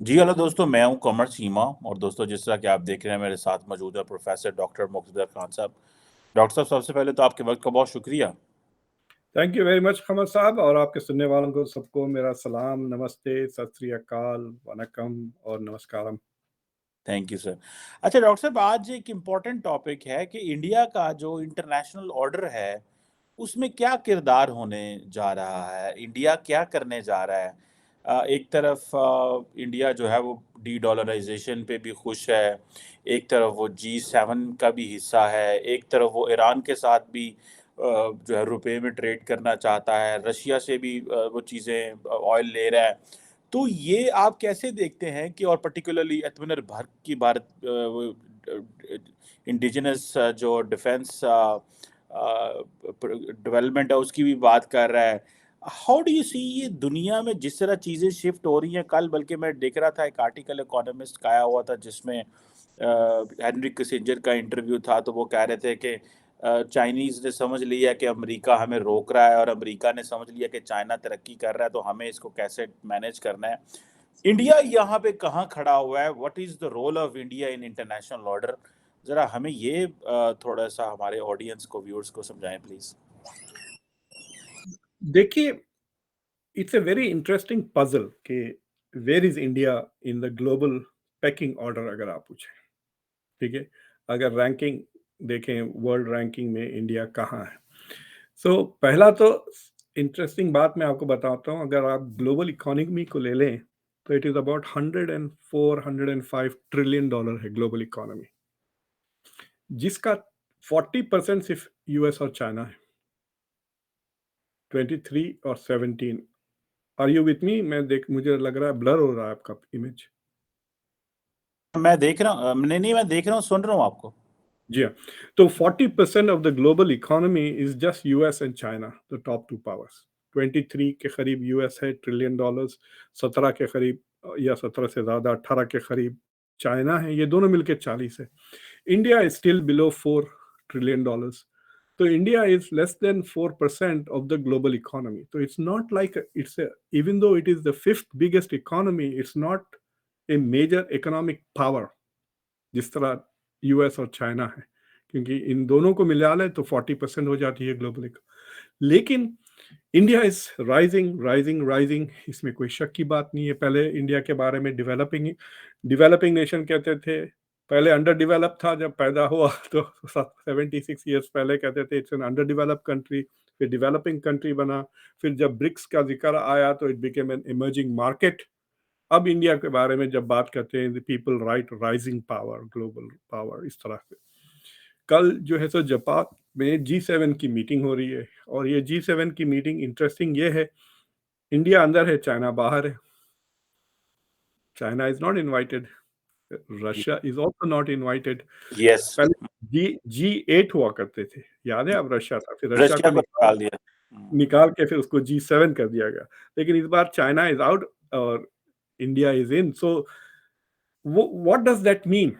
जी hello दोस्तों, मैं हूं कमर चीमा। और दोस्तों, जिस तरह कि आप देख रहे हैं, मेरे साथ मौजूद है प्रोफेसर डॉक्टर मुक़्तदर खान साहब। डॉक्टर साहब, सबसे पहले तो आपके वक्त का बहुत शुक्रिया। Thank you very much Qamar साहब, और आपके सुनने वालों को सबको मेरा सलाम, नमस्ते, सत श्री अकाल, वनकम और नमस्कारम। Thank you sir. अच्छा डॉक्टर साहब, आज एक इम्पॉर्टेंट टॉपिक है कि इंडिया का जो इंटरनेशनल ऑर्डर है, उसमें क्या किरदार होने जा रहा है, इंडिया क्या करने जा रहा है। एक तरफ इंडिया जो है वो डी डॉलराइजेशन पे भी खुश है, एक तरफ वो G7 का भी हिस्सा है, एक तरफ वो ईरान के साथ भी जो है रुपए में ट्रेड करना चाहता है, रशिया से भी वो चीज़ें ऑयल ले रहा है। तो ये आप कैसे देखते हैं कि और पर्टिकुलरली आत्मनिर्भर की भारत इंडिजिनस जो डिफेंस डेवलपमेंट है उसकी भी बात कर रहा है। हाउ डू यू सी ये दुनिया में जिस तरह चीज़ें शिफ्ट हो रही हैं। कल बल्कि मैं देख रहा था एक आर्टिकल इकोनॉमिस्ट का आया हुआ था जिसमें हेनरी किसिंजर का इंटरव्यू था, तो वो कह रहे थे कि चाइनीज़ ने समझ लिया कि अमेरिका हमें रोक रहा है और अमेरिका ने समझ लिया कि चाइना तरक्की कर रहा है, तो हमें इसको कैसे मैनेज करना है। इंडिया यहाँ पे कहाँ खड़ा हुआ है? What is the role of India in international order? ज़रा हमें ये थोड़ा-सा हमारे ऑडियंस को, व्यूअर्स को समझाएँ प्लीज़। देखिए, it's a very interesting puzzle कि where is India in the global pecking order, अगर आप पूछें। ठीक है, अगर रैंकिंग देखें, वर्ल्ड रैंकिंग में इंडिया कहाँ है। सो पहला तो इंटरेस्टिंग बात मैं आपको बताता हूँ, अगर आप ग्लोबल इकोनॉमी को ले लें तो it is about 104-105 trillion dollar है ग्लोबल इकोनॉमी, जिसका 40% सिर्फ यूएस और चाइना है, 23 और 17। Are you with me? मैं देख, मुझे लग रहा है ब्लर हो रहा है आपका इमेज। मैं देख रहा हूँ, नहीं, मैं देख रहा हूँ, सुन रहा हूँ आपको। जी हाँ, तो 40% of the global economy is just US and China, the top two powers. 23 के करीब यूएस है, ट्रिलियन डॉलर्स। 17 के करीब, या 17 से ज़्यादा, 18 के करीब चाइना है। ये दोनों मिलकर 40 है। India is still below 4 trillion dollars. तो India is less than 4% of the global economy. तो it's not like it's, even though it is the fifth biggest economy, it's not a major economic power जिस तरह US और China है, क्योंकि इन दोनों को मिला ले तो 40% हो जाती है ग्लोबल इकोनॉमी। लेकिन India is rising rising rising, इसमें कोई शक की बात नहीं है। पहले इंडिया के बारे में डेवलपिंग डेवलपिंग नेशन कहते थे, पहले अंडर डेवलप था। जब पैदा हुआ तो 76 ईयर्स पहले कहते थे it's an under develop country, फिर डेवलपिंग कंट्री बना। फिर जब ब्रिक्स का जिक्र आया तो it became an emerging market. अब इंडिया के बारे में जब बात करते हैं, people right rising power, global power, इस तरह से। कल जो है सो जापान में G7 की मीटिंग हो रही है, और ये G7 की मीटिंग इंटरेस्टिंग ये है, इंडिया अंदर है, चाइना बाहर है। China is not invited, Russia is also not invited. Yes. पहले G8 हुआ करते थे, याद है? अब रशिया था, फिर रशिया रशिया को को निकाल दिया। निकाल के फिर उसको G7 कर दिया गया। लेकिन इस बार चाइना इज आउट और India is in. So what does that mean?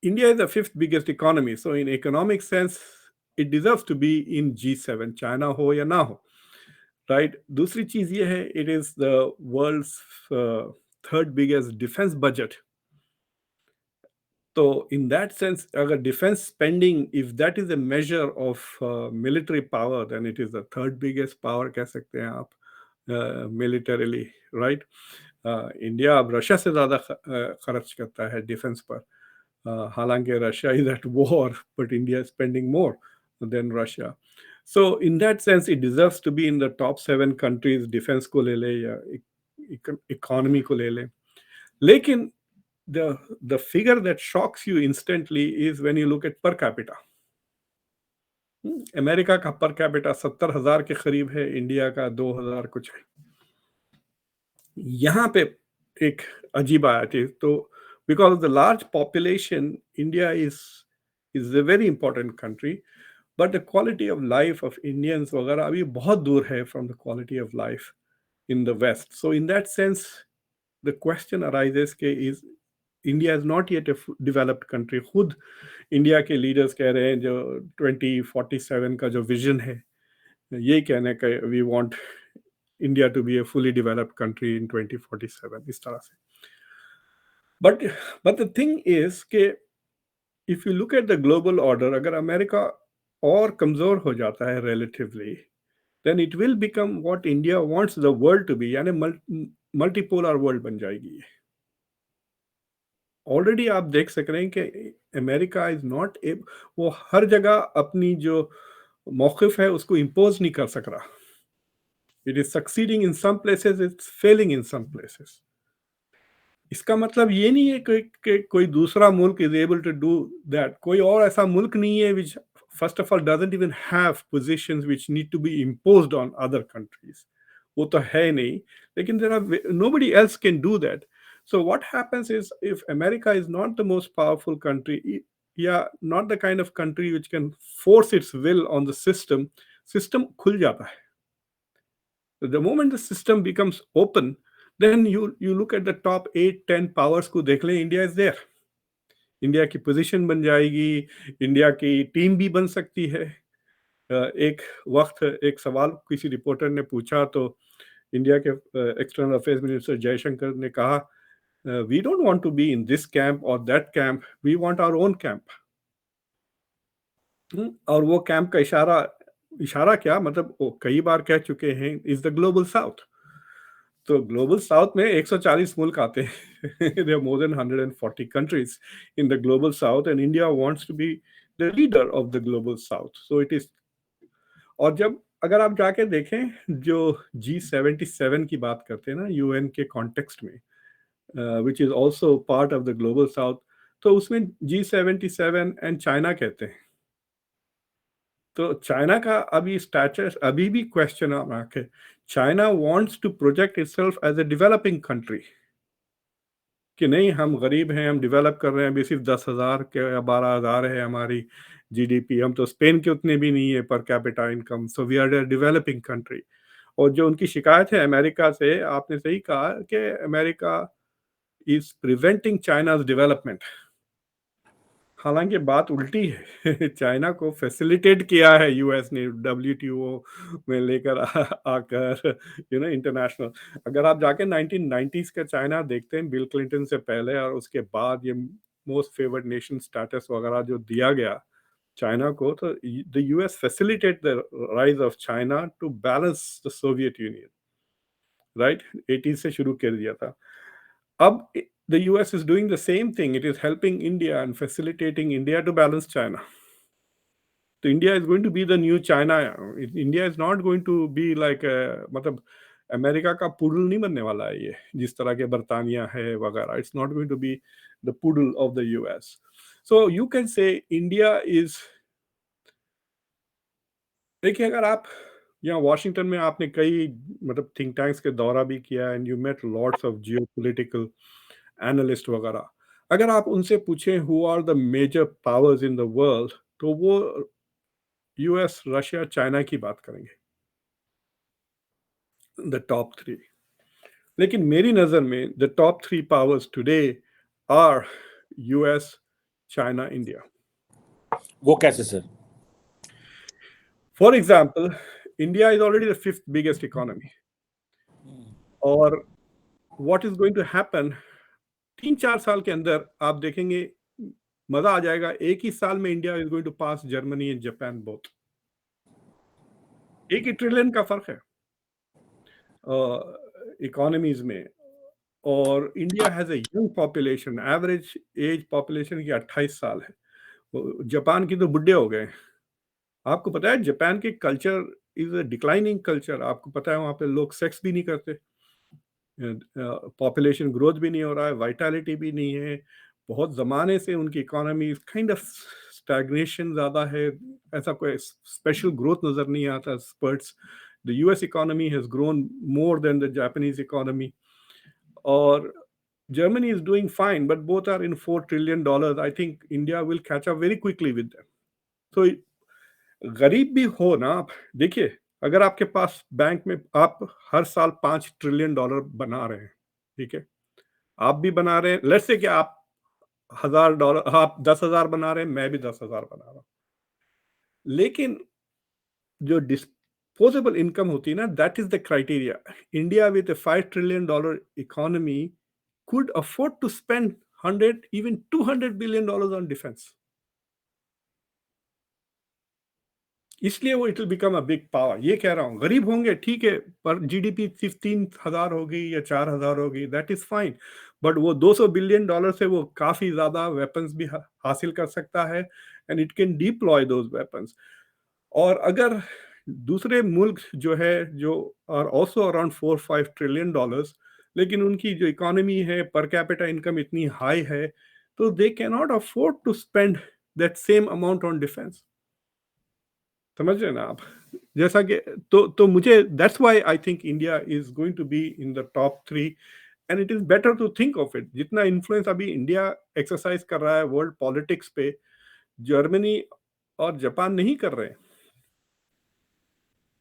India is the fifth biggest economy, so in economic sense, it deserves to be in G7, China हो या ना हो, right? दूसरी चीज ये है, it is the world's third biggest defense budget. So in that sense, अगर defense spending, if that is a measure of military power, then it is the third biggest power, कह सकते हैं आप, militarily, right? इंडिया अब Russia से ज़्यादा खर्च करता है डिफेंस पर। हालांकि Russia is at war, but India is spending more than Russia. So in that sense it deserves to be in the top 7 countries, defence को ले ले या इकोनॉमी को ले ले। लेकिन the figure that shocks you instantly is when you look at per capita. America का per capita 70,000 के करीब है, इंडिया का 2,000 कुछ है। यहाँ पे एक अजीब आयत है। तो because of the large population, India is a very important country, but the quality of life of Indians वगैरह अभी बहुत दूर है from the quality of life in the West. So in that sense the question arises के is India is not yet a developed country. खुद India के leaders कह रहे हैं, जो 2047 का जो विजन है, यही कहने का, we want India to be a fully developed country in 2047, इस तरह से. But but the thing is के if you look at the global order, अगर अमेरिका और कमजोर हो जाता है relatively, then it will become what India wants the world to be, यानी मल्टीपोलर वर्ल्ड बन जाएगी. ऑलरेडी आप देख सक रहे हैं कि अमेरिका इज नॉट ए, वो हर जगह अपनी जो मौक़िफ़ है उसको इम्पोज नहीं कर सक रहा. It is succeeding in some places, it's failing in some places. इसका मतलब ये नहीं है कि कोई दूसरा मुल्क is able to do that. कोई और ऐसा मुल्क नहीं है which first of all doesn't even have positions which need to be imposed on other countries. वो तो है नहीं, लेकिन there are nobody else can do that. So what happens is, if America is not the most powerful country, yeah, not the kind of country which can force its will on the system, system खुल जाता है. The moment the system becomes open, then you look at the top 8-10 powers को देख लें, India is there. India की position बन जाएगी, India की टीम भी बन सकती है. एक वक्त एक सवाल किसी रिपोर्टर ने पूछा तो इंडिया के एक्सटर्नल अफेयर्स मिनिस्टर जयशंकर ने कहा, we don't want to be in this camp or that camp, we want our own camp. और वो कैंप का इशारा इशारा क्या, मतलब वो कई बार कह चुके हैं, इज द ग्लोबल साउथ. तो ग्लोबल साउथ में 140 मुल्क आते हैं. There are more than 140 countries in the global south, and India wants to be the leader of the global south. So it is. और जब अगर आप जाके देखें, जो G77 की बात करते हैं ना यूएन के कॉन्टेक्स्ट में, which is also part of the global south, तो उसमें G77 एंड चाइना कहते हैं. तो चाइना का अभी स्टेटस अभी भी क्वेश्चन मार्क है. China wants to project itself as a developing country, कि नहीं हम गरीब हैं, हम डेवलप कर रहे हैं, अभी सिर्फ 10,000 के या 12,000 है हमारी जीडीपी, हम तो स्पेन के उतने भी नहीं है per capita income, so we are a developing country. और जो उनकी शिकायत है अमेरिका से, आपने सही कहा कि America is preventing China's development. हालांकि बात उल्टी है. चाइना को फैसिलिटेट किया है यूएस ने WTO में लेकर आकर, इंटरनेशनल. अगर आप जाके 1990s का चाइना देखते हैं, बिल क्लिंटन से पहले और उसके बाद, ये मोस्ट फेवर्ड नेशन स्टेटस वगैरह जो दिया गया चाइना को, तो the US facilitate the rise of China to balance the Soviet Union, right. 80s से शुरू कर दिया था. अब the US is doing the same thing. It is helping India and facilitating India to balance China. So India is going to be the new China. India is not going to be like मतलब America का poodle नहीं बनने वाला है ये, जिस तरह के बर्तानिया है वगैरह. It's not going to be the poodle of the US. So you can say India is. देखिए, अगर आप यहाँ वॉशिंगटन में आपने कई मतलब थिंक टैंक्स के दौरा भी किया, and you met lots of geopolitical analyst वगैरह. अगर आप उनसे पूछें who are the major powers in the world, तो वो यूएस, रशिया, चाइना की बात करेंगे, द टॉप 3. लेकिन मेरी नजर में the top 3 powers today are US, China, India. वो कैसे sir? For example, India is already the 5th biggest economy. और what is going to happen, 3-4 साल के अंदर आप देखेंगे, मजा आ जाएगा. एक ही साल में India is going to pass Germany and Japan both. 1 ही ट्रिलियन का फर्क है इकोनॉमीज में. और India has a young population, average age population की 28 साल है. जापान की तो बुढ़े हो गए. आपको पता है जापान के culture is a declining culture. आपको पता है वहाँ पे लोग सेक्स भी नहीं करते, पॉपुलेशन ग्रोथ भी नहीं हो रहा है, वाइटैलिटी भी नहीं है. बहुत ज़माने से उनकी इकोनॉमी काइंड ऑफ स्टैग्नेशन ज़्यादा है, ऐसा कोई स्पेशल ग्रोथ नज़र नहीं आता, sprouts. The US economy has grown more than the Japanese economy. और Germany is doing fine, but both are in $4 trillion. I think India will catch up very quickly with them. So गरीब भी हो ना आप, देखिए, अगर आपके पास bank में आप हर साल $5 ट्रिलियन बना रहे हैं, ठीक है, आप भी बना रहे हैं. लेट्स से कि आप $1,000, आप 10,000 बना रहे हैं, मैं भी 10,000 बना रहा हूं. लेकिन जो डिस्पोजेबल इनकम होती है ना, that is the criteria. India with a $5 trillion economy could afford to spend 100, even $200 billion on defense. इसलिए वो it will become a big power. ये कह रहा हूँ, गरीब होंगे ठीक है, पर जीडीपी सिर्फ 3,000 होगी या 4,000 होगी, दैट इज फाइन. बट वो $200 बिलियन से वो काफी ज्यादा वेपन्स भी हासिल कर सकता है, and it can deploy those weapons. और अगर दूसरे मुल्क जो है, जो आर ऑल्सो अराउंड $4-5 ट्रिलियन, लेकिन उनकी जो इकोनॉमी है, पर कैपिटा इनकम इतनी हाई है, तो they can not afford to spend that same amount on defence. समझ रहे हैं ना आप? जैसा कि तो मुझे that's why I think India is going to be in the top 3, and it is better to think of it. जितना इन्फ्लुएंस अभी इंडिया एक्सरसाइज कर रहा है वर्ल्ड पॉलिटिक्स पे, जर्मनी और जापान नहीं कर रहे हैं.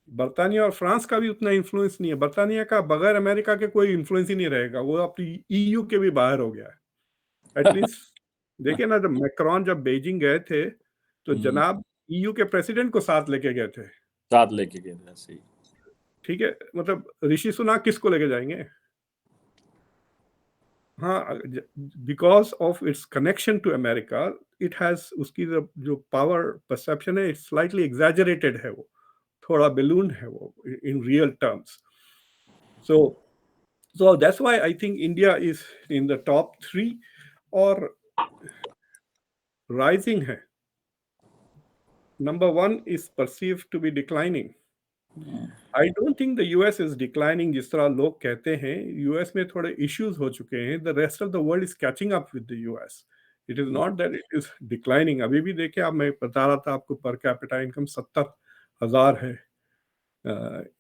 बर्तानिया और फ्रांस का भी उतना इन्फ्लुएंस नहीं है. बर्तानिया का बगैर अमेरिका के कोई इन्फ्लुएंस ही नहीं रहेगा. वो अपनी ईयू के भी बाहर हो गया है एटलीस्ट. देखिए ना, जब मैक्रोन जब बीजिंग गए थे, तो जनाब ईयू के प्रेसिडेंट को साथ लेके गए थे. साथ लेके गए थे, सही. ठीक है, मतलब ऋषि सुनाक किसको लेके जाएंगे? हाँ, because of its connection to America, it has उसकी जो पावर परसेप्शन है, इट्स स्लाइटली एग्जैजरेटेड है. वो थोड़ा बलून है वो in real terms. So that's why I think India is in the top 3 or rising है. Number 1 is perceived to be declining. I don't think the US is declining जिस तरह लोग कहते हैं. US में थोड़े issues हो चुके हैं. The rest of the world is catching up with the US. It is not that it is declining. अभी भी देखिए, आप, मैं बता रहा था आपको, पर कैपिटा इनकम 70,000 है.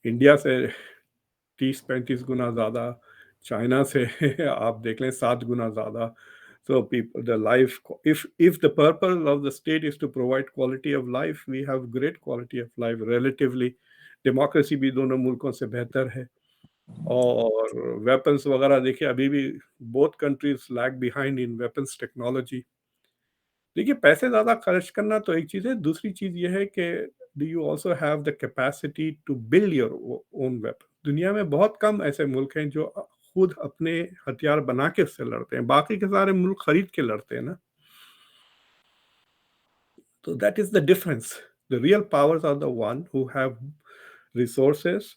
इंडिया से 30-35 गुना ज़्यादा, चाइना से आप देख लें 7 गुना ज़्यादा. So people, the life, if the purpose of the state is to provide quality of life, we have great quality of life relatively. Democracy भी दोनों मुल्कों से बेहतर है. और वेपन्स वगैरह देखिए, अभी भी both countries lag behind in weapons technology. देखिए, पैसे ज़्यादा खर्च करना तो एक चीज़ है, दूसरी चीज़ ये है कि do you also have the capacity to build your own weapon. दुनिया में बहुत कम ऐसे मुल्क हैं जो खुद अपने हथियार बना के उससे लड़ते हैं. बाकी के सारे मुल्क खरीद के लड़ते हैं ना. तो that is the difference. The real powers are the one who have resources,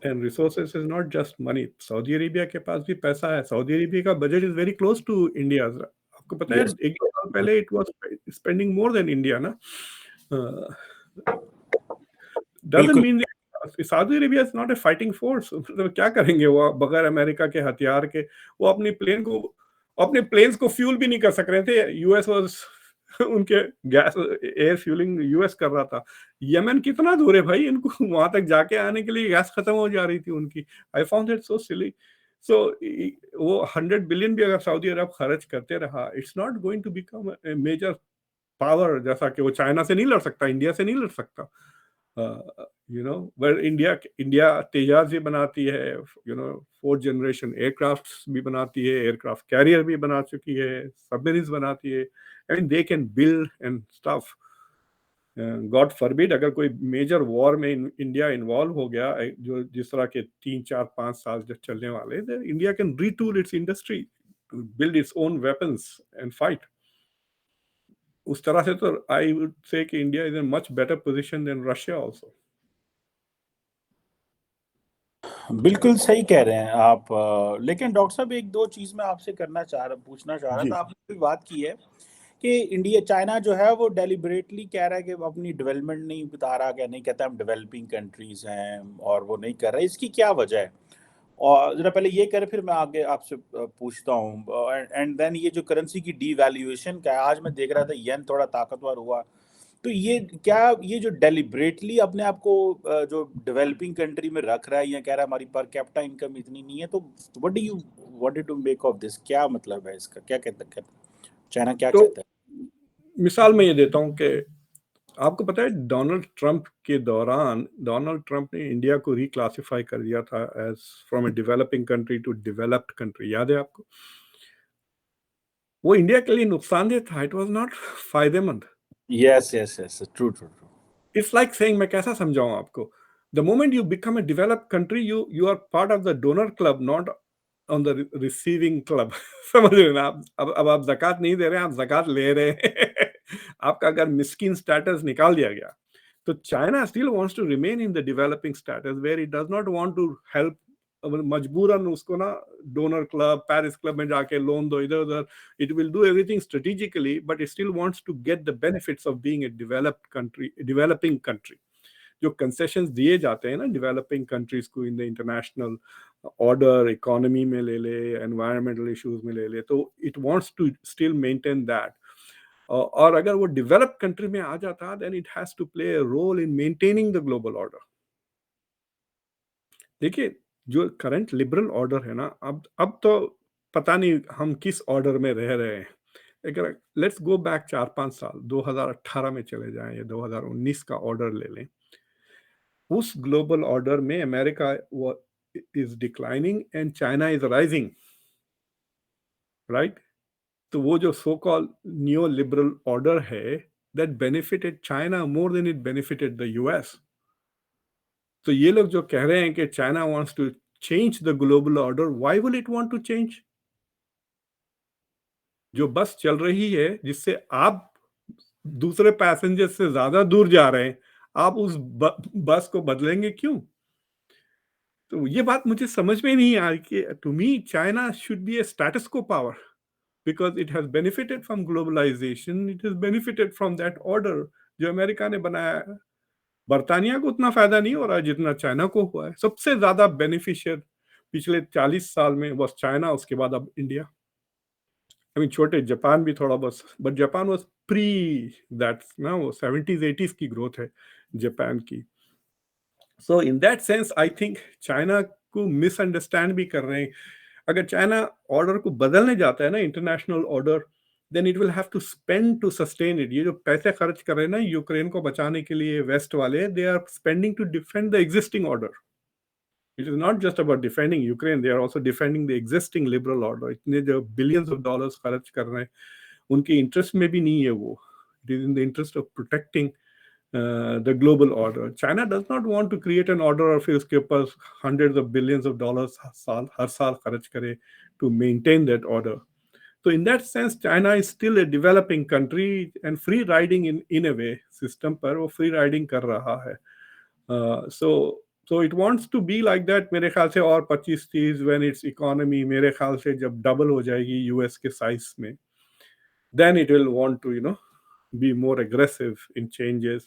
and resources is not just money. Saudi Arabia के पास भी पैसा है. सऊदी अरेबिया का budget is very close to India. आपको पता है, Yes. एक दो साल पहले it was spending more than India ना. डजंट बिल्कुल. Mean Saudi Arabia is not a fighting force. मतलब क्या करेंगे वो बगैर अमेरिका के हथियार के? वो अपने प्लेन्स को फ्यूल भी नहीं कर सक रहे थे. यूएस वाज उनके गैस एयर फ्यूलिंग यूएस कर रहा था. यमन कितना दूर है भाई, इनको वहां तक जाके आने के लिए गैस खत्म हो जा रही थी उनकी. आई फाउंड इट सो सिली. सो वो 100 बिलियन भी अगर सऊदी अरब खर्च करते रहा, it's not going to become a major power. जैसा कि वो चाइना से नहीं लड़ सकता, इंडिया से नहीं लड़ सकता. where इंडिया तेजाज भी बनाती है, 4th जनरेशन एयरक्राफ्ट भी बनाती है, एयरक्राफ्ट कैरियर भी बना चुकी है, सबमरीन्स बनाती है. I mean they can build and stuff. God forbid अगर कोई मेजर वॉर में इंडिया इन्वॉल्व हो गया, जो जिस तरह के 3-4-5 साल जब चलने वाले, India can retool its industry, build its own weapons and fight. उस तरह से तो आई वुड से कि India is in much better position than Russia also. बिल्कुल सही कह रहे हैं आप. लेकिन डॉक्टर साहब, एक दो चीज मैं आपसे पूछना चाह रहा जी. था. आपने बात की है कि इंडिया, चाइना जो है वो डेलिबरेटली कह रहा है कि अपनी डेवलपमेंट नहीं बता रहा, क्या नहीं कहता, हम डेवलपिंग कंट्रीज हैं, और वो नहीं कर रहा. इसकी क्या वजह है? और जरा पहले ये करें, फिर मैं आगे आपसे पूछता हूँ. एंड देन ये जो करेंसी की डीवैल्यूएशन का है, आज मैं देख रहा था येन थोड़ा ताकतवर हुआ. तो ये जो डेलिबरेटली अपने आप को जो डेवलपिंग कंट्री में रख रहा है, या कह रहा है हमारी पर कैपिटा इनकम इतनी नहीं है, तो what do you make of this? क्या मतलब है इसका? क्या कहता है चाइना, क्या तो चाहता है? मिसाल मैं ये देता हूँ कि आपको पता है, डोनाल्ड ट्रंप के दौरान डोनाल्ड ट्रंप ने इंडिया को रिक्लासिफाई कर दिया था as from a developing country to developed country. याद है आपको? वो इंडिया के लिए नुकसानदेह था. इट वाज नॉट फायदेमंद. Yes, yes, yes, true, true, true. It's like saying, मैं कैसा समझाऊं आपको, The moment you become a developed country, you are part of the donor club, not on the receiving club. समझ रहे हो ना आप? अब आप ज़कात नहीं दे रहे हैं, आप ज़कात ले रहे हैं। आपका अगर मिस्किन स्टेटस निकाल दिया गया, तो China still wants to remain in the developing status where it does not want to help. मजबूरन उसको ना डोनर क्लब, पेरिस क्लब में जाके लोन दो इधर उधर, it will do everything strategically, but it still wants to get the benefits of being a developed country, developing country. जो concessions दिए जाते हैं ना डेवलपिंग कंट्रीज को in the international order, economy में ले ले, एनवायरमेंटल इश्यूज में ले ले, तो it wants to still maintain that. और अगर वो डेवलप्ड कंट्री में आ जाता, then it has to play a role in maintaining the global order. देखिए, जो करंट लिबरल ऑर्डर है ना, अब तो पता नहीं हम किस ऑर्डर में रह रहे हैं। अगर लेट्स गो बैक 4-5 साल, 2018 में चले जाएं या 2019 का ऑर्डर ले लें, उस ग्लोबल ऑर्डर में America is declining and China is rising, right? तो वो जो so called new liberal order है, that benefited China more than it benefited the US. तो ये लोग जो कह रहे हैं कि China wants to change the global order, why will it want to change? जो बस चल रही है जिससे आप दूसरे पैसेंजर से ज्यादा दूर जा रहे हैं, आप उस बस को बदलेंगे क्यों? तो ये बात मुझे समझ में नहीं आ रही कि to me China should be a status quo power, because it has benefited from globalisation, it has benefited from that order जो अमेरिका ने बनाया है। बर्तानिया को उतना फायदा नहीं हो रहा है जितना चाइना को हुआ है। सबसे ज्यादा बेनिफिशियर पिछले 40 साल में बस चाइना, उसके बाद अब इंडिया। आई मीन छोटे जापान भी थोड़ा बस, but Japan was pre that ना, वो 70s 80s की ग्रोथ है जापान की। So in that sense I think China को मिसअंडरस्टैंड भी कर रहे हैं। अगर चाइना ऑर्डर को बदलने जाता है ना, international order, then it will have to spend to sustain it. ये जो पैसे खर्च कर रहे हैं ना यूक्रेन को बचाने के लिए वेस्ट वाले, they are spending to defend the existing order. It is not just about defending Ukraine, they are also defending the existing liberal order. इतने जो बिलियंस ऑफ डॉलर्स खर्च कर रहे हैं, उनके इंटरेस्ट में भी नहीं है वो। It is in the interest of protecting the global order. China does not want to create an order और फिर उसके ऊपर hundreds of billions of dollars हर साल खर्च करे to maintain that order. So in that sense, China is still a developing country and free riding in a way system पर वो free riding कर रहा है. So it wants to be like that मेरे ख्याल से, और 25-30 when its economy मेरे ख्याल से जब double हो जाएगी US के size में, then it will want to be more aggressive in changes.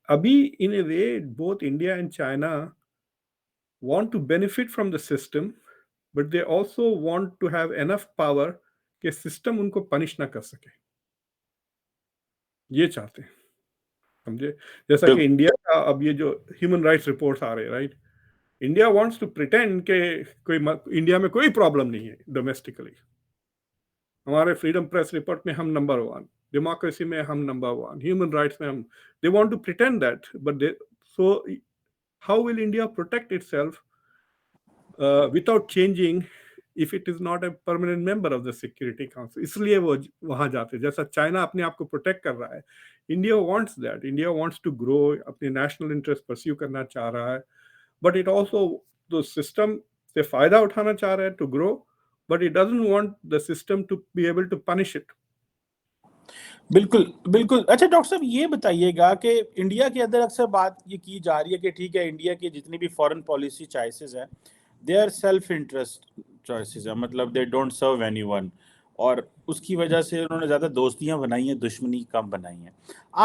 Abhi, in a way, both India and China want to benefit from the system, but they also want to have enough power कि system उनको punish ना कर सके। ये चाहते हैं, समझे? जैसा कि इंडिया का अब ये जो ह्यूमन राइट्स रिपोर्ट्स आ रहे हैं, right? India wants to pretend के इंडिया में कोई प्रॉब्लम नहीं है डोमेस्टिकली। हमारे फ्रीडम प्रेस रिपोर्ट में हम नंबर 1, डेमोक्रेसी में हम नंबर 1, ह्यूमन राइट्स में हम, they want to pretend that, but they, so how will India protect itself without changing if it is not a permanent member of the security council? इसलिए वो वहां जाते हैं। जैसा चाइना अपने आप को प्रोटेक्ट कर रहा है, India wants that, India wants to grow, अपने नेशनल इंटरेस्ट परस्यू करना चाह रहा है, but it also the system से फायदा उठाना चाह रहा है to grow, but it doesn't want the system to be able to punish it. बिल्कुल, बिल्कुल। अच्छा डॉक्टर साहब ये बताइएगा कि इंडिया के अंदर अक्सर बात ये की जा रही है कि ठीक है, इंडिया की जितनी भी फॉरेन पॉलिसी चॉइसेस हैं, they are self interest choices हैं, मतलब दे डोंट सर्व एनीवन, और उसकी वजह से उन्होंने ज़्यादा दोस्तियाँ बनाई हैं, दुश्मनी कम बनाई हैं।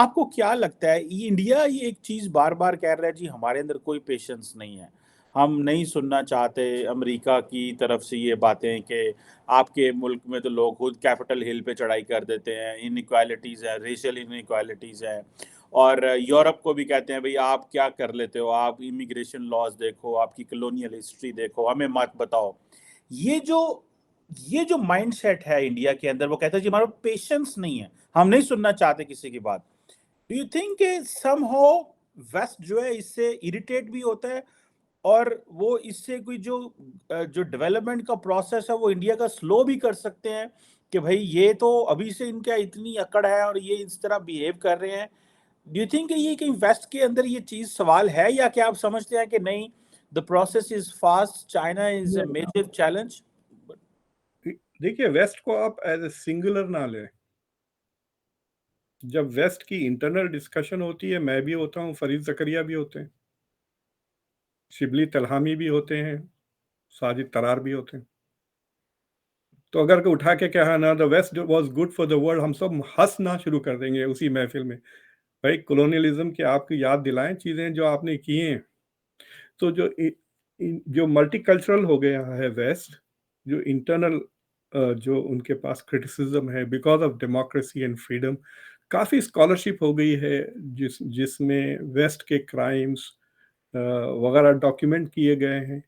आपको क्या लगता है, ये इंडिया ये एक चीज़ बार-बार कह रहा है जी हमारे अंदर कोई पेशेंस नहीं है, हम नहीं सुनना चाहते अमेरिका की तरफ से ये बातें कि आपके मुल्क में तो लोग खुद कैपिटल हिल पे चढ़ाई कर देते हैं, इनइक्वालिटीज़ है, रेशियल इनइक्वालिटीज़ है, और यूरोप को भी कहते हैं भई आप क्या कर लेते हो, आप इमिग्रेशन लॉज़ देखो, आपकी कॉलोनियल हिस्ट्री देखो, हमें मत बताओ। ये जो ये जो माइंडसेट है इंडिया के अंदर, वो कहता है जी हमारे पास पेशेंस नहीं है, हम नहीं सुनना चाहते किसी की बात। Do you think somehow west जो है इससे इरिटेट भी होता है, और वो इससे कोई जो डेवलपमेंट का प्रोसेस है वो इंडिया का स्लो भी कर सकते हैं कि भाई ये तो अभी से इनका इतनी अकड़ है और ये इस तरह बिहेव कर रहे हैं, डू यू थिंक ये कहीं वेस्ट के अंदर ये चीज सवाल है, या क्या आप समझते हैं कि नहीं, the process is fast, China is a major challenge? देखिए, वेस्ट को आप एज ए सिंगुलर ना लें। जब वेस्ट की इंटरनल डिस्कशन होती है, मैं भी होता हूँ, फरीद ज़करिया भी होते हैं, शिबली तलहामी भी होते हैं, साजिद तरार भी होते हैं। तो अगर को उठा के कहा ना the west was good for the world, हम सब हंसना शुरू कर देंगे उसी महफिल में। भाई, कॉलोनियलिज्म की आपको याद दिलाएं चीजें जो आपने की हैं। तो जो मल्टीकल्चरल हो गया है वेस्ट, जो इंटरनल जो उनके पास क्रिटिसिज्म है because of democracy and freedom, काफ़ी स्कॉलरशिप हो गई है जिसमें वेस्ट के क्राइम्स वगैरह डॉक्यूमेंट किए गए हैं।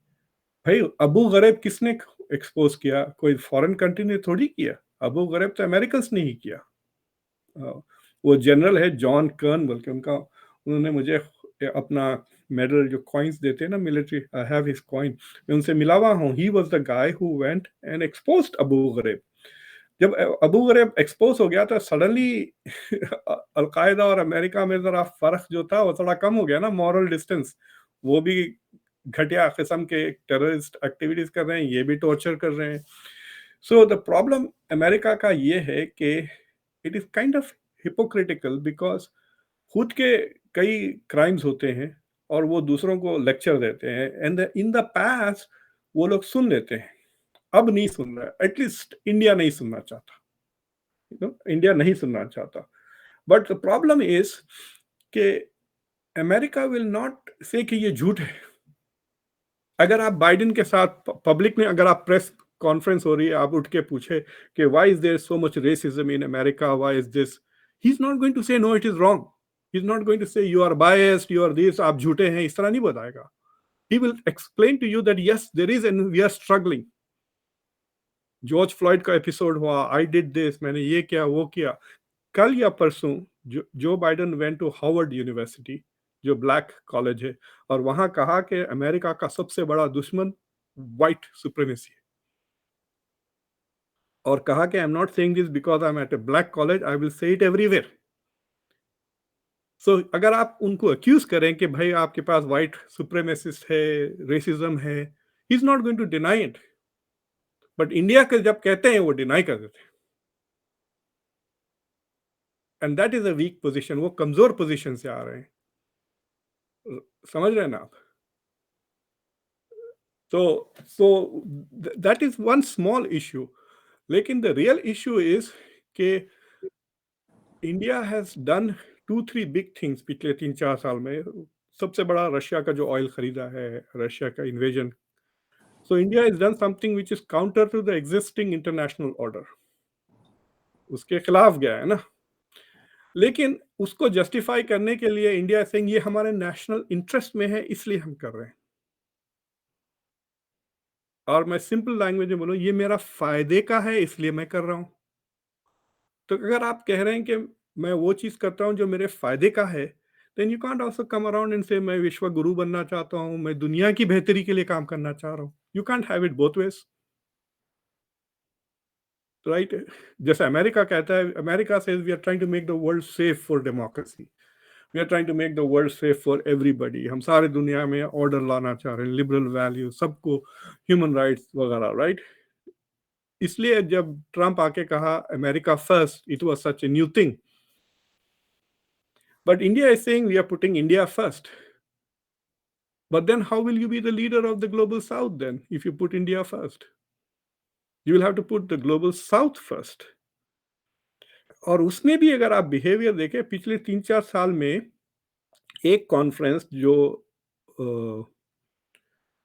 भाई, अबू गरीब किसने एक्सपोज किया? कोई फॉरेन कंट्री ने थोड़ी किया। अबू गरीब तो अमेरिकन ने ही किया। वो जनरल है जॉन कर्न बोल के, उनका, उन्होंने मुझे अपना मेडल जो कॉइन्स देते हैं ना military, I have his coin, मैं उनसे मिला हुआ हूँ। He was the guy who went and exposed Abu गरीब। जब अबू गरीब एक्सपोज हो गया तो सडनली अलकायदा और अमेरिका में जरा फर्क जो था वो थोड़ा कम हो गया ना, मॉरल डिस्टेंस। वो भी घटिया किस्म के टेररिस्ट एक्टिविटीज कर रहे हैं, ये भी टॉर्चर कर रहे हैं। सो द प्रॉब्लम अमेरिका का ये है कि it is kind of hypocritical, because खुद के कई क्राइम्स होते हैं और वो दूसरों को लेक्चर देते हैं, एंड इन द पास्ट वो लोग सुन लेते हैं। अब नहीं सुन रहा, एटलीस्ट इंडिया नहीं सुनना चाहता, इंडिया नहीं सुनना चाहता। बट द प्रॉब्लम इज कि अमेरिका विल नॉट से कि ये झूठ है। अगर आप बाइडेन के साथ पब्लिक में, अगर आप प्रेस कॉन्फ्रेंस हो रही है, आप उठ के पूछे कि why is there so much racism in America, why is this, he is not going to say no it is wrong. He is not going to say you are biased, you are this, आप झूठे हैं, इस तरह नहीं बताएगा। He will explain to you that yes there is and we are struggling. George Floyd का episode हुआ, I did this, मैंने ये किया वो किया। कल या परसों Joe Biden went to Harvard University, जो ब्लैक कॉलेज है, और वहां कहा कि अमेरिका का सबसे बड़ा दुश्मन व्हाइट सुप्रीमेसी है। और कहा कि I am not saying this because I am at a black college, I will say it everywhere. So अगर आप उनको अक्यूज करें कि भाई आपके पास व्हाइट सुप्रीमेसिस्ट है, रेसिज्म है, he is not going to deny it. But India के जब कहते हैं वो डिनाई कर देते हैं, and that is a weak position. वो कमजोर पोजिशन से आ रहे हैं, समझ रहे हैं ना आप? So that is one small issue. लेकिन the real issue is कि India has done 2-3 big things पिछले 3-4 साल में। सबसे बड़ा रशिया का जो ऑयल खरीदा है, रशिया का invasion. So India has done something which is counter to the existing international order, उसके खिलाफ गया है ना। लेकिन उसको जस्टिफाई करने के लिए इंडिया सेइंग ये हमारे नेशनल इंटरेस्ट में है इसलिए हम कर रहे हैं। और मैं सिंपल लैंग्वेज में बोलूं, ये मेरा फायदे का है इसलिए मैं कर रहा हूं। तो अगर आप कह रहे हैं कि मैं वो चीज़ करता हूँ जो मेरे फ़ायदे का है, then you can't also come around and से मैं विश्व गुरु बनना चाहता हूँ, मैं दुनिया की बेहतरी के लिए काम करना चाह रहा हूँ। You can't have it both ways, right? जैसे अमेरिका कहता है, America says we are trying to make the world safe for democracy, we are trying to make the world safe for everybody. हम सारे दुनिया में ऑर्डर लाना चाह रहे हैं, लिबरल वैल्यू, सबको ह्यूमन राइट्स वगैरह, राइट? इसलिए जब ट्रम्प आके कहा America first, it was such a new thing. But India is saying we are putting India first. But then how will you be the leader of the global south then if you put India first? You will have to put the global south first. और उसमें भी अगर आप behaviour देखें पिछले 3-4 साल में, एक कॉन्फ्रेंस जो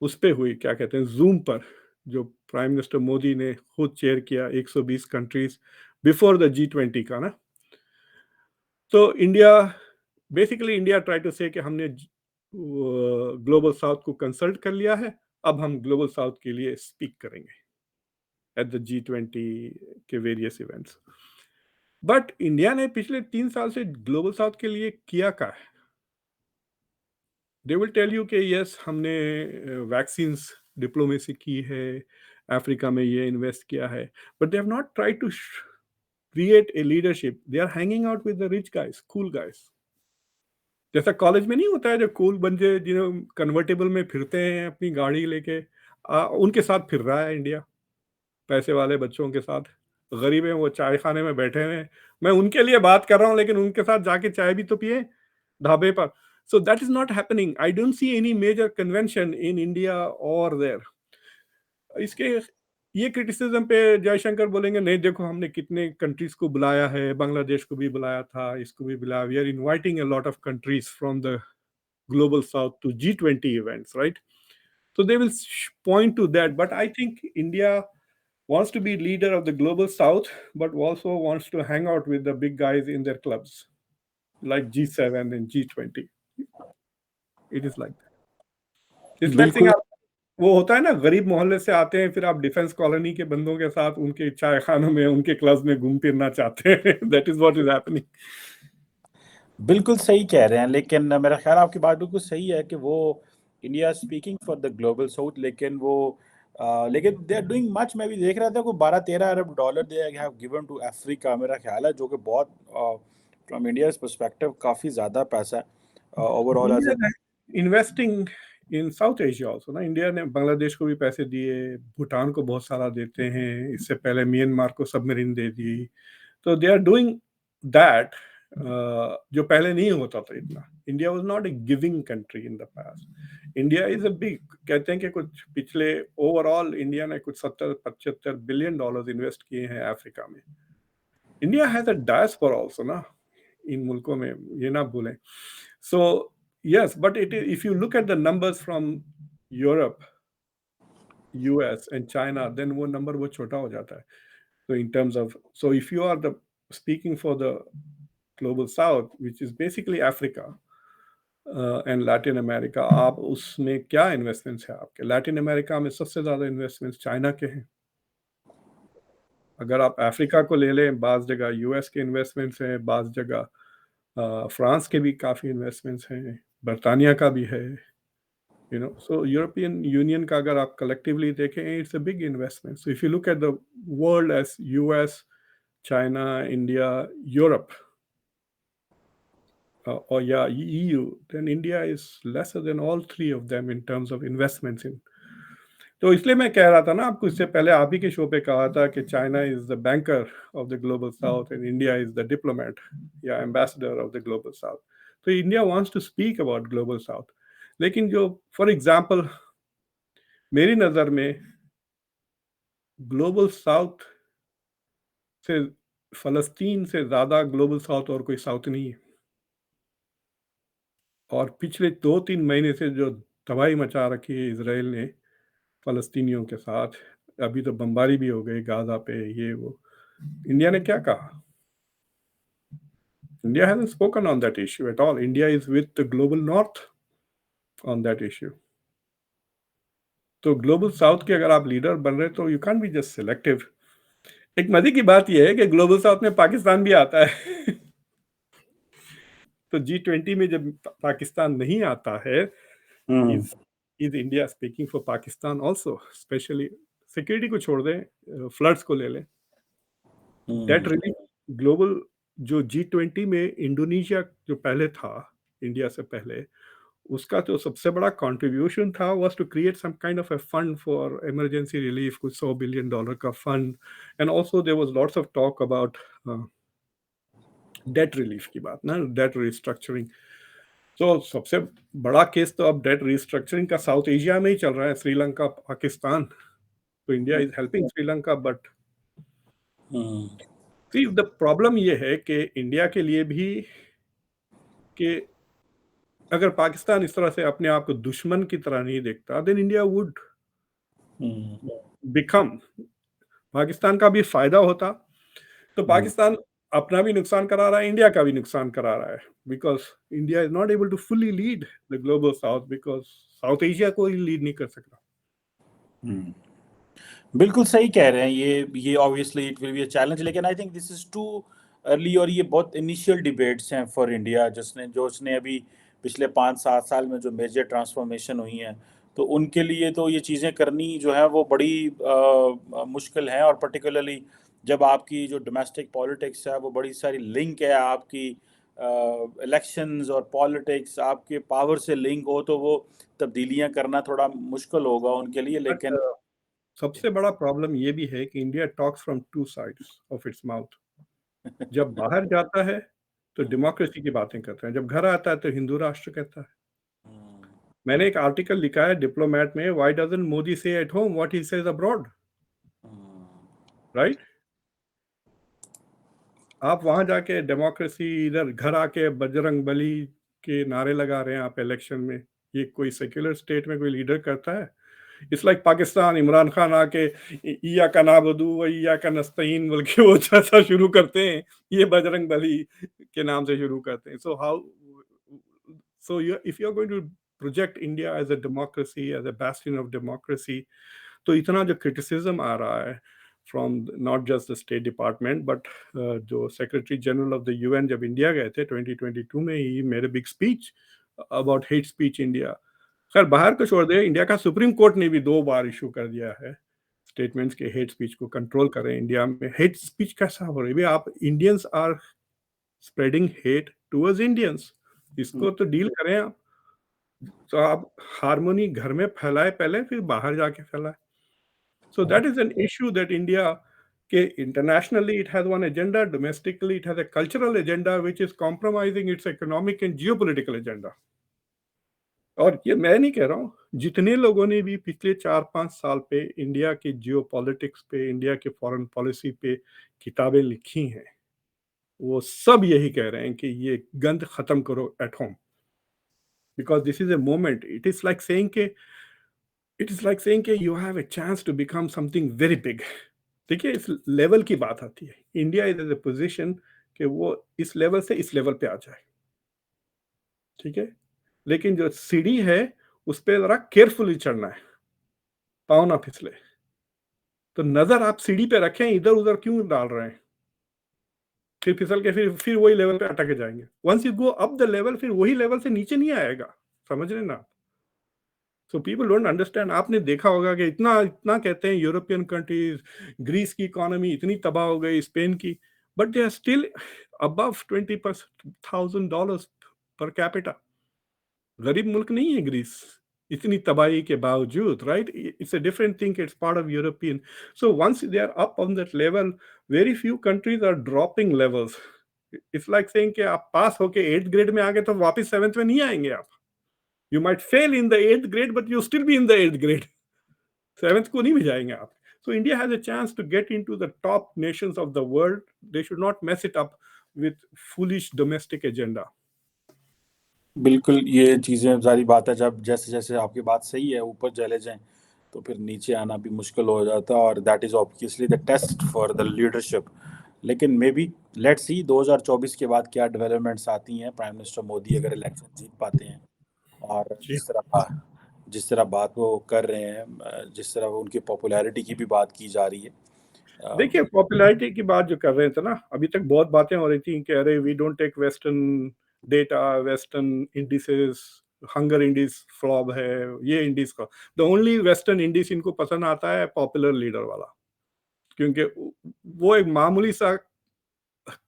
उस पे हुई, क्या कहते हैं, जूम पर, जो प्राइम मिनिस्टर मोदी ने खुद चेयर किया, 120 कंट्रीज बिफोर द G20 का ना। तो India, basically India try to say कि हमने ग्लोबल साउथ को कंसल्ट कर लिया है, अब हम ग्लोबल साउथ के लिए स्पीक करेंगे एट द G20 के वेरियस इवेंट्स। बट इंडिया ने पिछले 3 साल से ग्लोबल साउथ के लिए किया क्या है? दे विल टेल यू कि यस हमने वैक्सीन्स डिप्लोमेसी की है, अफ्रीका में ये इन्वेस्ट किया है, but they have not try to create a leadership. They are hanging out with the rich guys, cool guys. जैसा कॉलेज में नहीं होता है जो कूल बंदे जिन्हों कन्वर्टेबल में फिरते हैं अपनी गाड़ी लेके, उनके साथ फिर रहा है इंडिया, पैसे वाले बच्चों के साथ। गरीब हैं वो चाय खाने में बैठे हुए हैं, मैं उनके लिए बात कर रहा हूँ, लेकिन उनके साथ जाके चाय भी तो पिए ढाबे पर। So that is not happening, I don't see any major convention in India or there. इसके ये क्रिटिसिज्म पे जयशंकर बोलेंगे नहीं देखो हमने कितने कंट्रीज को बुलाया है, बांग्लादेश को भी बुलाया था, इसको भी बुलाया, we are inviting a lot of countries from the global south to G20 events, right? So they will point to that. But I think India wants to be leader of the global south, but also wants to hang out with the big guys in their clubs, like G7 and G20. It is like that. It's like saying बिल्कुल। आप वो होता है ना, गरीब मोहल्ले से आते हैं, फिर आप डिफेंस कॉलोनी के बंदों के साथ उनके चाय खानों में, उनके क्लब्स में घूम फिरना चाहते हैं। That is what is happening. बिल्कुल सही कह रहे हैं, लेकिन मेरा ख़्याल आपकी बात बिल्कुल सही है कि वो India speaking for the global south, लेकिन वो लेकिन दे आर डूइंग मच। मैं भी देख रहा था कोई 12-13 अरब dollar they have given to Africa, मेरा ख्याल है, जो कि बहुत फ्रॉम इंडियाज़ पर्सपेक्टिव काफ़ी ज़्यादा पैसा है ओवरऑल एज़ इंडिया अ। ने investing in south Asia also ना, इंडिया ने बांग्लादेश को भी पैसे दिए, भूटान को बहुत सारा देते हैं, इससे पहले म्यांमार को सबमरीन दे दी। तो दे आर डूइंग दैट, जो पहले नहीं होता था इतना। India was not a giving country in the past. India is a big, कहते हैं कि कुछ पिछले ओवरऑल इंडिया ने कुछ 70-75 बिलियन डॉलर्स इन्वेस्ट किए हैं अफ्रीका में। India has a diaspora also ना इन मुल्कों में, ये ना भूलें। सो yes, but if you look at the numbers from Europe, US and China, then वो number वो छोटा हो जाता है। So in terms of, so if you are the speaking for the global south, which is basically Africa and Latin America, आप उसमें क्या investments है आपके? लैटिन अमेरिका में सबसे ज़्यादा इन्वेस्टमेंट्स चाइना के हैं। अगर आप अफ्रीका को ले लें, बाज़ जगह यूएस के इन्वेस्टमेंट्स हैं, बाज़ जगह फ्रांस के भी काफ़ी इन्वेस्टमेंट्स हैं, बरतानिया का भी है। So European Union का अगर आप collectively देखें, it's a big investment. So if you look at the world as US, China, India, Europe, or yeah, EU, then India is lesser than all three of them in terms of investments in. तो इसलिए मैं कह रहा था ना आपको, इससे पहले आप ही के शो पे कहा था कि China is the banker of the global south and India is the diplomat या ambassador of the global south. तो India wants to speak about global south, लेकिन जो फॉर एग्जांपल मेरी नज़र में ग्लोबल साउथ से, फ़लस्तीन से ज़्यादा ग्लोबल साउथ और कोई साउथ नहीं है। और पिछले 2-3 महीने से जो तबाही मचा रखी है इज़राइल ने फ़लस्तीनियों के साथ, अभी तो बमबारी भी हो गई गाज़ा पे, ये वो। इंडिया ने क्या कहा? India hasn't spoken on that issue at all. India is with the global north on that issue. तो ग्लोबल साउथ के अगर आप लीडर बन रहे तो you can't be just selective. एक मजे की बात यह है कि ग्लोबल साउथ में पाकिस्तान भी आता है। तो G20 में जब पाकिस्तान नहीं आता है, hmm. Is is India speaking for Pakistan also, especially security को छोड़ दें, फ्लड्स को ले लें, डेट हम्म। Relief global. जो G20 में इंडोनेशिया जो पहले था, इंडिया से पहले, उसका जो सबसे बड़ा कंट्रीब्यूशन था was to create some kind of a fund for emergency relief, कुछ $100 बिलियन का फंड। And also there was lots of talk about debt relief की बात ना, डेट रिस्ट्रक्चरिंग। तो सबसे बड़ा केस तो अब डेट रिस्ट्रक्चरिंग का साउथ एशिया में ही चल रहा है, श्रीलंका, पाकिस्तान। तो India is helping Sri Lanka, but hmm. See the problem ये है कि इंडिया के लिए भी कि अगर पाकिस्तान इस तरह से अपने आप को दुश्मन की तरह नहीं देखता, then India would hmm. Become, Pakistan का भी फायदा होता। तो हम्म। पाकिस्तान अपना भी नुकसान करा रहा है, इंडिया का भी नुकसान करा रहा है, because India is not able to fully lead the global south, because South Asia को ही लीड नहीं कर सकता। हम्म। बिल्कुल सही कह रहे हैं, ये obviously it will be a challenge, लेकिन I think this is too early, और ये बहुत इनिशियल डिबेट्स हैं फॉर इंडिया, उसने अभी पिछले 5-7 साल में जो मेजर ट्रांसफॉर्मेशन हुई हैं, तो उनके लिए तो ये चीज़ें करनी जो है वो बड़ी मुश्किल हैं, और पर्टिकुलरली जब आपकी जो डोमेस्टिक पॉलिटिक्स है वो बड़ी सारी लिंक है आपकी इलेक्शंस और पॉलिटिक्स आपके पावर से लिंक हो तो वो तब्दीलियां करना थोड़ा मुश्किल होगा उनके लिए, बट लेकिन सबसे बड़ा प्रॉब्लम ये भी है कि India talks from two sides of its mouth. जब बाहर जाता है तो डेमोक्रेसी की बातें करता है, जब घर आता है तो हिंदू राष्ट्र कहता है। मैंने एक आर्टिकल लिखा है डिप्लोमेट में, व्हाई डजंट मोदी से at home what he says abroad, right? आप वहां जाके डेमोक्रेसी, इधर घर आके बजरंग बली के नारे लगा रहे हैं आप इलेक्शन में। ये कोई सेक्युलर स्टेट में कोई लीडर करता है? इट्स लाइक पाकिस्तान, इमरान खान आके ईया का नाबुदू व ईया का नस्तईन बोल के वो जैसा शुरू करते हैं, ये बजरंग बली के नाम से शुरू करते हैं। So how, so you if you are going to project India as a democracy, as a bastion of democracy, तो इतना जो क्रिटिसिज्म आ रहा है from not just the state department but जो secretary general of the UN जब India गए थे 2022 में, he made a big speech about hate speech India. खैर बाहर को छोड़ दे, इंडिया का सुप्रीम कोर्ट ने भी 2 बार इशू कर दिया है स्टेटमेंट्स के हेट स्पीच को कंट्रोल करें। इंडिया में हेट स्पीच कैसा हो रही है? आप Indians are spreading hate towards Indians, इसको तो डील करें आप। तो आप हारमोनी घर में फैलाए पहले, फिर बाहर जाके फैलाए। So that is an issue that India, internationally it has one agenda, domestically it has a cultural agenda which is compromising its economic and geopolitical agenda. और ये मैं नहीं कह रहा हूँ, जितने लोगों ने भी पिछले 4-5 साल पे इंडिया के जियो पॉलिटिक्स पे, इंडिया के फॉरेन पॉलिसी पे किताबें लिखी हैं, वो सब यही कह रहे हैं कि ये गंद खत्म करो at home, because this is a moment. It is like saying कि you have a chance to become something very big. देखिए, इस लेवल की बात आती है, इंडिया इज ए पोजीशन कि वो इस लेवल से इस लेवल पे आ जाए, ठीक है? लेकिन जो सीढ़ी है उस पे जरा केयरफुली चढ़ना है, पाँव ना फिसले। तो नजर आप सीढ़ी पे रखें, इधर उधर क्यों डाल रहे हैं? फिर फिसल के फिर वही लेवल पे अटक जाएंगे। Once you go up the level, फिर वही लेवल से नीचे नहीं आएगा, समझ रहे ना? So people don't understand. आपने देखा होगा कि इतना इतना कहते हैं यूरोपियन कंट्रीज, ग्रीस की इकोनॉमी इतनी तबाह हो गई, स्पेन की, but they are still above $20,000 per capita. गरीब मुल्क नहीं है ग्रीस, इतनी तबाही के बावजूद, right? It's a different thing, it's part of European. So once they are up on that level, very few countries are dropping levels. It's like saying कि आप पास होके 8th ग्रेड में आ गए तो वापस 7th में नहीं आएंगे आप। You might fail in the 8th grade, but you'll still be in the 8th grade. 7th को नहीं भी जाएंगे आप। So India has a chance to get into the top nations of the world. They should not mess it up with foolish domestic agenda. बिल्कुल ये चीज़ें सारी बात है, जब जैसे जैसे आपकी बात सही है ऊपर चले जाएं तो फिर नीचे आना भी मुश्किल हो जाता है, और that is obviously the test for the leadership. लेकिन मे बी लेट्स सी 2024 के बाद क्या डेवलपमेंट्स आती हैं। प्राइम मिनिस्टर मोदी अगर इलेक्शन जीत पाते हैं और जी। जिस तरह बात वो कर रहे हैं, जिस तरह वो उनकी पॉपुलैरिटी की भी बात की जा रही है, देखिए, पॉपुलैरिटी की बात जो कर रहे थे ना, अभी तक बहुत बातें हो रही थी कि अरे we don't take western data, western indices, hunger index flop है, ये इंडिस का। द ओनली वेस्टर्न इंडिस इनको पसंद आता है पॉपुलर लीडर वाला, क्योंकि वो एक मामूली सा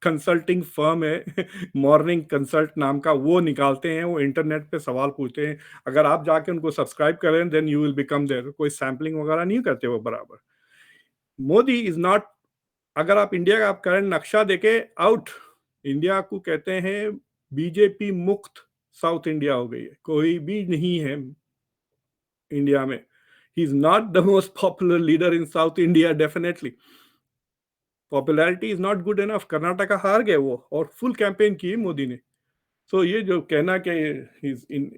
कंसल्टिंग फर्म है मॉर्निंग कंसल्ट नाम का, वो निकालते हैं, वो इंटरनेट पे सवाल पूछते हैं। अगर आप जाके उनको सब्सक्राइब करें then you will become there. कोई सैम्पलिंग वगैरह नहीं करते वो बराबर। Modi is not. अगर आप इंडिया का आप करंट नक्शा देखे, आउट। इंडिया को कहते हैं बीजेपी मुक्त साउथ इंडिया हो गई है, कोई भी नहीं है इंडिया में। ही is not the most popular leader in south India, definitely. Popularity is not good enough. Karnataka हार गए वो, और फुल कैंपेन की मोदी ने। सो ये जो कहना कि is in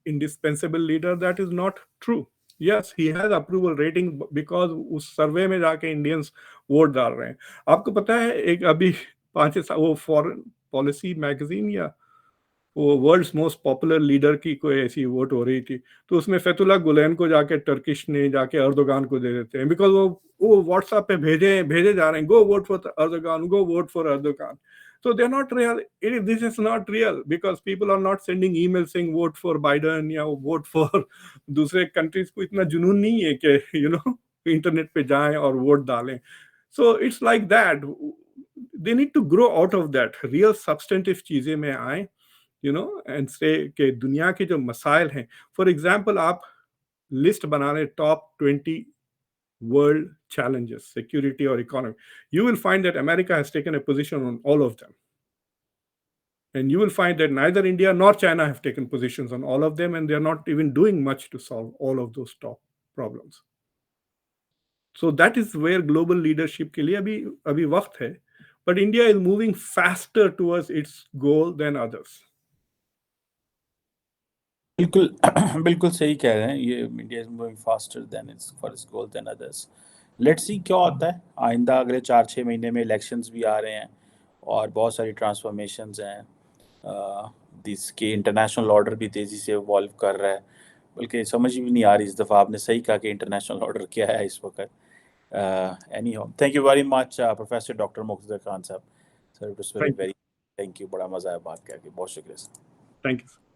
indispensable leader, that is not true. Yes, he has approval rating because उस सर्वे में जाके इंडियंस वोट डाल रहे हैं। आपको पता है, एक अभी 5 साल वो फॉरेन पॉलिसी मैगजीन या वो वर्ल्ड्स मोस्ट पॉपुलर लीडर की कोई ऐसी वोट हो रही थी, तो उसमें फैतुल्ला गुलेन को जाके टर्किश ने जाके अर्दोगान को दे देते हैं, बिकॉज वो व्हाट्सएप पे भेजे जा रहे हैं, go vote for Erdogan, go vote for Erdogan. So they're not real. This is not real because people are not sending emails saying vote for Biden या vote for दूसरे countries को इतना जुनून नहीं है कि इंटरनेट पे जाएं और वोट डालें। So it's like that. they need to grow out of that. Real substantive चीजें में आए, and say कि दुनिया के जो मसाइल हैं, for example, आप लिस्ट बना लें top 20 world challenges, security or economy, you will find that America has taken a position on all of them. And you will find that neither India nor China have taken positions on all of them, and they're not even doing much to solve all of those top problems. So that is where global leadership के लिए अभी वक्त है, but India is moving faster towards its goal than others. बिल्कुल बिल्कुल सही कह रहे हैं ये, India is moving faster than it's for its goal than others. Let's see क्या होता है आइंदा, अगले 4-6 महीने में इलेक्शंस भी आ रहे हैं और बहुत सारी ट्रांसफॉर्मेशंस हैं, जिसके इंटरनेशनल ऑर्डर भी तेज़ी से इवॉल्व कर रहा है, बल्कि समझ भी नहीं आ रही इस दफ़ा। आपने सही कहा कि इंटरनेशनल ऑर्डर क्या है इस वक्त। Anyhow, thank you very much professor doctor Mukhtar Khan साहब, sir it was very Thank you. Very, thank you, बड़ा मज़ा आया बात करके, बहुत शुक्रिया सर। Thank you.